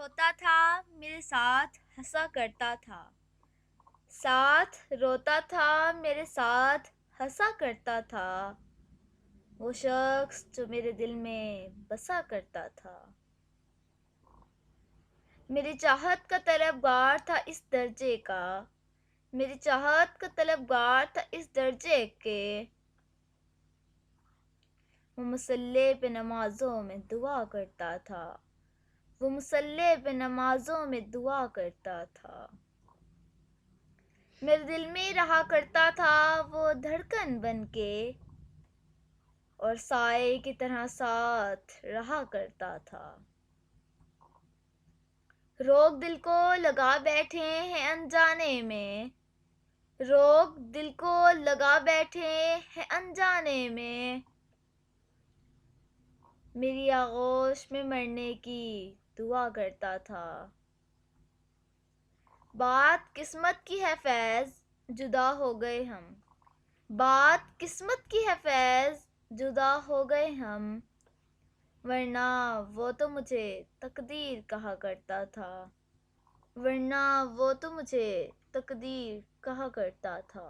روتا تھا میرے ساتھ ہنسا کرتا تھا، ساتھ روتا تھا میرے ساتھ ہنسا کرتا تھا، وہ شخص جو میرے دل میں بسا کرتا تھا۔ میری چاہت کا طلبگار تھا اس درجے کا، میری چاہت کا طلبگار تھا اس درجے کے، وہ مصلی پہ نمازوں میں دعا کرتا تھا، وہ مصلی پہ نمازوں میں دعا کرتا تھا۔ میرے دل میں رہا کرتا تھا وہ دھڑکن بن کے، اور سائے کی طرح ساتھ رہا کرتا تھا۔ روگ دل کو لگا بیٹھے ہیں انجانے میں، روگ دل کو لگا بیٹھے ہیں انجانے میں، میری آغوش میں مرنے کی دعا کرتا تھا۔ بات قسمت کی ہے فیض جدا ہو گئے ہم، بات قسمت کی ہے فیض جدا ہو گئے ہم، ورنہ وہ تو مجھے تقدیر کہا کرتا تھا، ورنہ وہ تو مجھے تقدیر کہا کرتا تھا۔